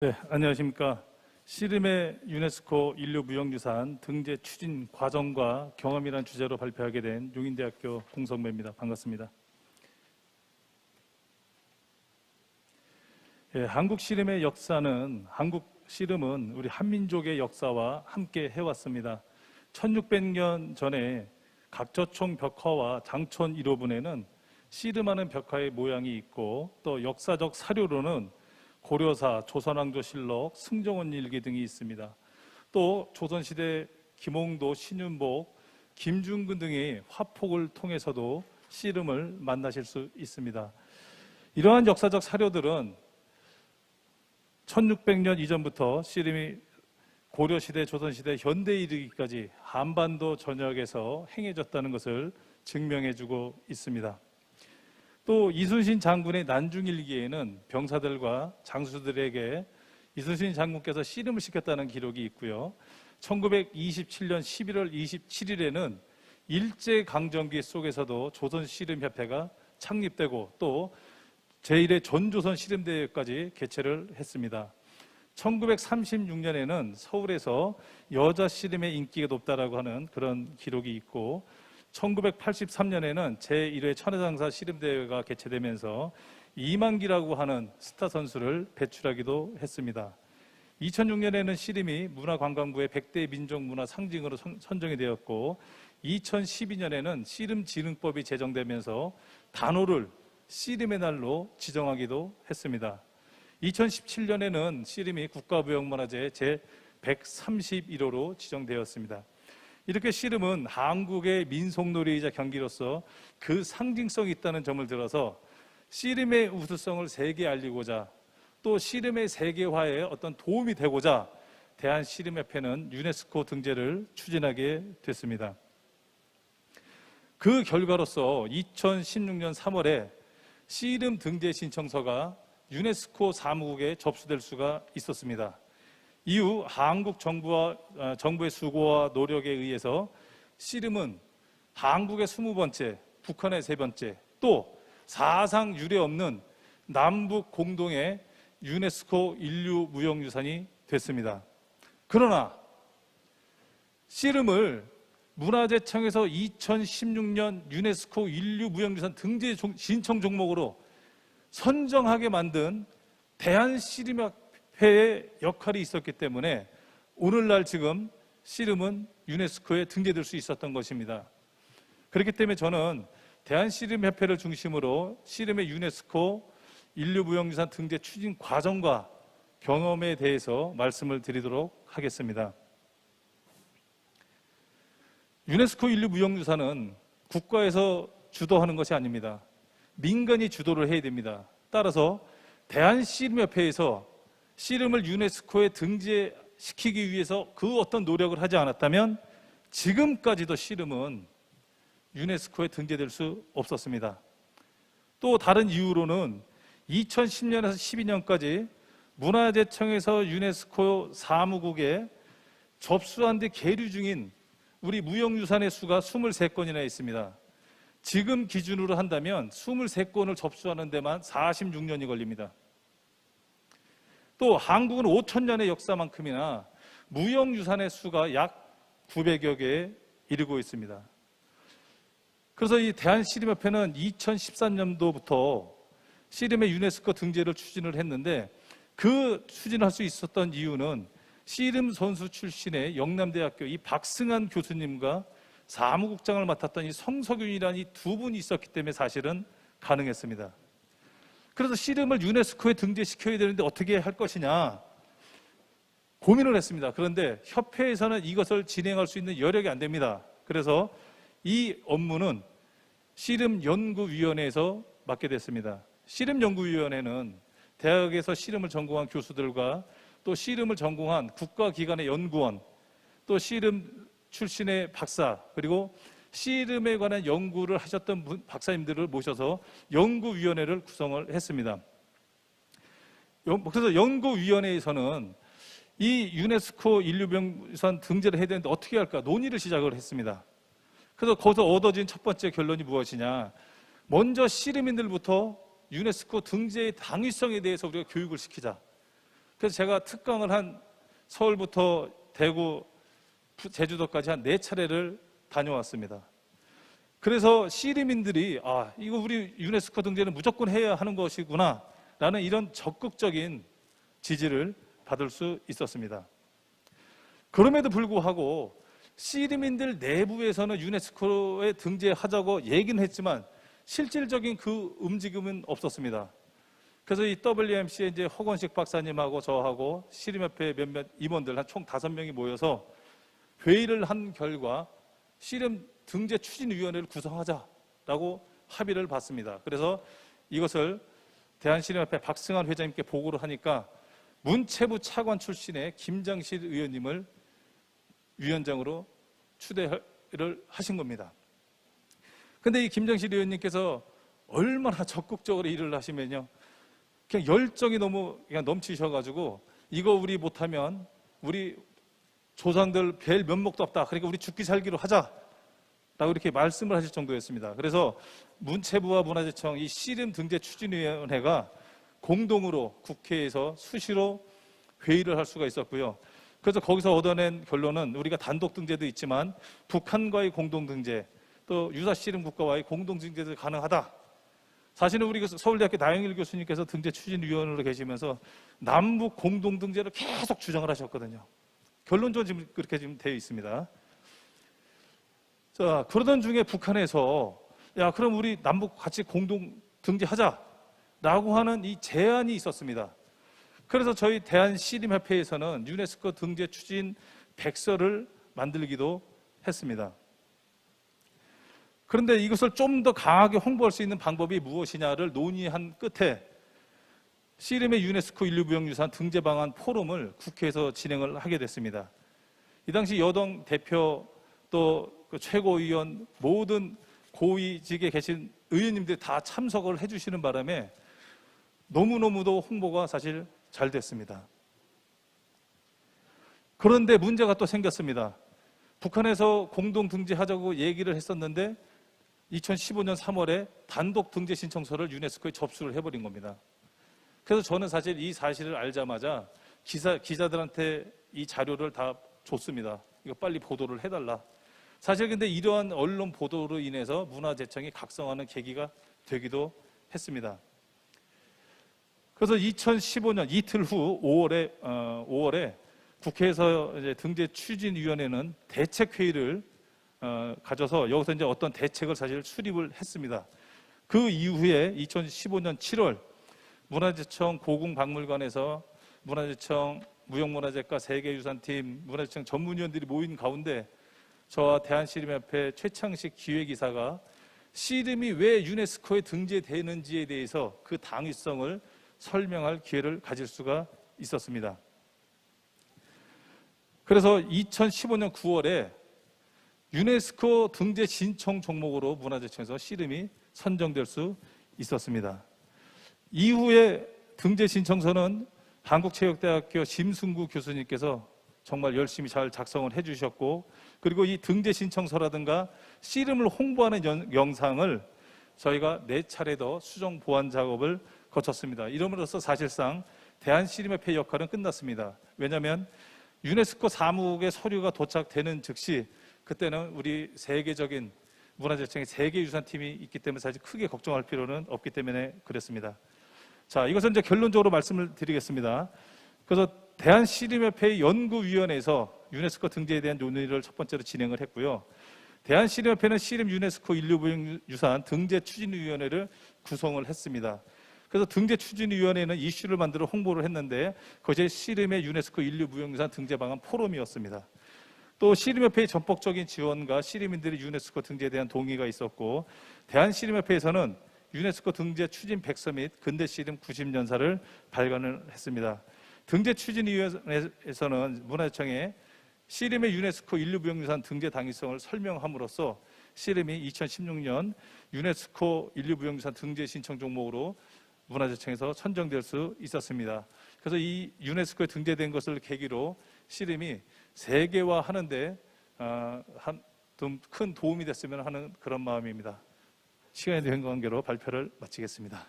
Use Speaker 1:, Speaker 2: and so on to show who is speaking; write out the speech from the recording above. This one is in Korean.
Speaker 1: 네, 안녕하십니까. 씨름의 유네스코 인류무형유산 등재 추진 과정과 경험이라는 주제로 발표하게 된 용인대학교 공성배입니다. 반갑습니다. 한국 씨름의 역사는, 한국 씨름은 우리 한민족의 역사와 함께 해왔습니다. 1600년 전에 각저총 벽화와 장촌 1호분에는 씨름하는 벽화의 모양이 있고, 또 역사적 사료로는 고려사, 조선왕조실록, 승정원 일기 등이 있습니다. 또 조선시대 김홍도, 신윤복, 김중근 등의 화폭을 통해서도 씨름을 만나실 수 있습니다. 이러한 역사적 사료들은 1600년 이전부터 씨름이 고려시대, 조선시대, 현대에 이르기까지 한반도 전역에서 행해졌다는 것을 증명해주고 있습니다. 또 이순신 장군의 난중일기에는 병사들과 장수들에게 이순신 장군께서 씨름을 시켰다는 기록이 있고요. 1927년 11월 27일에는 일제강점기 속에서도 조선씨름협회가 창립되고 또 제1회 전조선 씨름대회까지 개최를 했습니다. 1936년에는 서울에서 여자 씨름의 인기가 높다라고 하는 그런 기록이 있고, 1983년에는 제1회 천하장사 씨름대회가 개최되면서 이만기라고 하는 스타 선수를 배출하기도 했습니다. 2006년에는 씨름이 문화관광부의 100대 민족문화 상징으로 선정이 되었고, 2012년에는 씨름진흥법이 제정되면서 단오를 씨름의 날로 지정하기도 했습니다. 2017년에는 씨름이 국가무형문화재 제131호로 지정되었습니다. 이렇게 씨름은 한국의 민속놀이이자 경기로서 그 상징성이 있다는 점을 들어서 씨름의 우수성을 세계에 알리고자, 또 씨름의 세계화에 어떤 도움이 되고자 대한씨름협회는 유네스코 등재를 추진하게 됐습니다. 그 결과로서 2016년 3월에 씨름 등재 신청서가 유네스코 사무국에 접수될 수가 있었습니다. 이후 한국 정부의 수고와 노력에 의해서 씨름은 한국의 20번째, 북한의 3번째, 또 사상 유례 없는 남북 공동의 유네스코 인류무형유산이 됐습니다. 그러나 씨름을 문화재청에서 2016년 유네스코 인류무형유산 등재 신청 종목으로 선정하게 만든 대한씨름협회의 역할이 있었기 때문에 오늘날 지금 씨름은 유네스코에 등재될 수 있었던 것입니다. 그렇기 때문에 저는 대한씨름협회를 중심으로 씨름의 유네스코 인류무형유산 등재 추진 과정과 경험에 대해서 말씀을 드리도록 하겠습니다. 유네스코 인류무형유산은 국가에서 주도하는 것이 아닙니다. 민간이 주도를 해야 됩니다. 따라서 대한씨름협회에서 씨름을 유네스코에 등재시키기 위해서 그 어떤 노력을 하지 않았다면 지금까지도 씨름은 유네스코에 등재될 수 없었습니다. 또 다른 이유로는 2010년에서 12년까지 문화재청에서 유네스코 사무국에 접수한 데 계류 중인 우리 무형유산의 수가 23건이나 있습니다. 지금 기준으로 한다면 23건을 접수하는 데만 46년이 걸립니다. 또 한국은 5,000년의 역사만큼이나 무형유산의 수가 약 900여 개에 이르고 있습니다. 그래서 이 대한씨름협회는 2013년도부터 씨름의 유네스코 등재를 추진을 했는데, 그 추진할 수 있었던 이유는 씨름 선수 출신의 영남대학교 이 박승한 교수님과 사무국장을 맡았던 이 성석윤이라는 이 두 분이 있었기 때문에 사실은 가능했습니다. 그래서 씨름을 유네스코에 등재시켜야 되는데 어떻게 할 것이냐 고민을 했습니다. 그런데 협회에서는 이것을 진행할 수 있는 여력이 안 됩니다. 그래서 이 업무는 씨름연구위원회에서 맡게 됐습니다. 씨름연구위원회는 대학에서 씨름을 전공한 교수들과 또 씨름을 전공한 국가기관의 연구원, 또 씨름 출신의 박사, 그리고 씨름에 관한 연구를 하셨던 박사님들을 모셔서 연구위원회를 구성을 했습니다. 그래서 연구위원회에서는 이 유네스코 인류무형유산 등재를 해야 되는데 어떻게 할까 논의를 시작을 했습니다. 그래서 거기서 얻어진 첫 번째 결론이 무엇이냐, 먼저 씨름인들부터 유네스코 등재의 당위성에 대해서 우리가 교육을 시키자. 그래서 제가 특강을 한 서울부터 대구, 제주도까지 한 4차례를 다녀왔습니다. 그래서 시리민들이 이거 우리 유네스코 등재는 무조건 해야 하는 것이구나 라는 이런 적극적인 지지를 받을 수 있었습니다. 그럼에도 불구하고 시리민들 내부에서는 유네스코에 등재하자고 얘기는 했지만 실질적인 그 움직임은 없었습니다. 그래서 이 WMC에 이제 허건식 박사님하고 저하고 씨름협회 몇몇 임원들 한 총 5명이 모여서 회의를 한 결과 씨름 등재 추진위원회를 구성하자라고 합의를 받습니다. 그래서 이것을 대한씨름협회 박승환 회장님께 보고를 하니까 문체부 차관 출신의 김장실 의원님을 위원장으로 추대를 하신 겁니다. 근데 이 김장실 의원님께서 얼마나 적극적으로 일을 하시면요, 그냥 열정이 너무 그냥 넘치셔가지고 이거 우리 못하면 우리 조상들 뵐 면목도 없다. 그러니까 우리 죽기 살기로 하자라고 이렇게 말씀을 하실 정도였습니다. 그래서 문체부와 문화재청 이 씨름 등재 추진위원회가 공동으로 국회에서 수시로 회의를 할 수가 있었고요. 그래서 거기서 얻어낸 결론은 우리가 단독 등재도 있지만 북한과의 공동 등재, 또 유사 씨름 국가와의 공동 등재도 가능하다. 사실은 우리 서울대학교 나영일 교수님께서 등재 추진위원으로 계시면서 남북 공동 등재를 계속 주장을 하셨거든요. 결론적으로 지금 그렇게 지금 되어 있습니다. 자, 그러던 중에 북한에서 그럼 우리 남북 같이 공동 등재하자라고 하는 이 제안이 있었습니다. 그래서 저희 대한씨름협회에서는 유네스코 등재 추진 백서를 만들기도 했습니다. 그런데 이것을 좀 더 강하게 홍보할 수 있는 방법이 무엇이냐를 논의한 끝에 씨름의 유네스코 인류무형유산 등재 방안 포럼을 국회에서 진행을 하게 됐습니다. 이 당시 여당 대표 또 그 최고위원 모든 고위직에 계신 의원님들이 다 참석을 해주시는 바람에 너무너무도 홍보가 사실 잘 됐습니다. 그런데 문제가 또 생겼습니다. 북한에서 공동 등재하자고 얘기를 했었는데 2015년 3월에 단독 등재 신청서를 유네스코에 접수를 해버린 겁니다. 그래서 저는 사실 이 사실을 알자마자 기자들한테 이 자료를 다 줬습니다. 이거 빨리 보도를 해달라. 사실 근데 이러한 언론 보도로 인해서 문화재청이 각성하는 계기가 되기도 했습니다. 그래서 2015년 이틀 후 5월에 국회에서 이제 등재 추진위원회는 대책회의를 가져서 여기서 이제 어떤 대책을 사실 수립을 했습니다. 그 이후에 2015년 7월 문화재청 고궁박물관에서 문화재청 무형문화재과 세계유산팀 문화재청 전문위원들이 모인 가운데 저와 대한씨름협회 최창식 기획이사가 씨름이 왜 유네스코에 등재되는지에 대해서 그 당위성을 설명할 기회를 가질 수가 있었습니다. 그래서 2015년 9월에 유네스코 등재 신청 종목으로 문화재청에서 씨름이 선정될 수 있었습니다. 이후에 등재 신청서는 한국체육대학교 심승구 교수님께서 정말 열심히 잘 작성을 해주셨고, 그리고 이 등재 신청서라든가 씨름을 홍보하는 영상을 저희가 4차례 더 수정 보완 작업을 거쳤습니다. 이름으로써 사실상 대한씨름협회 역할은 끝났습니다. 왜냐하면 유네스코 사무국의 서류가 도착되는 즉시 그때는 우리 세계적인 문화재청의 세계유산팀이 있기 때문에 사실 크게 걱정할 필요는 없기 때문에 그랬습니다. 자, 이것은 이제 결론적으로 말씀을 드리겠습니다. 그래서 대한씨름협회 연구위원회에서 유네스코 등재에 대한 논의를 첫 번째로 진행을 했고요. 대한씨름협회는 씨름 유네스코 인류무형유산 등재 추진위원회를 구성을 했습니다. 그래서 등재 추진위원회는 이슈를 만들어 홍보를 했는데 그것이 씨름의 유네스코 인류무형유산 등재 방안 포럼이었습니다. 또 씨름협회의 전폭적인 지원과 씨름인들의 유네스코 등재에 대한 동의가 있었고, 대한씨름협회에서는 유네스코 등재 추진 백서 및 근대 씨름 90년사를 발간을 했습니다. 등재 추진위원회에서는 문화재청에 씨름의 유네스코 인류무형유산 등재 당위성을 설명함으로써 씨름이 2016년 유네스코 인류무형유산 등재 신청 종목으로 문화재청에서 선정될 수 있었습니다. 그래서 이 유네스코에 등재된 것을 계기로 씨름이 세계화하는데 좀 큰 도움이 됐으면 하는 그런 마음입니다. 시간이 된 관계로 발표를 마치겠습니다.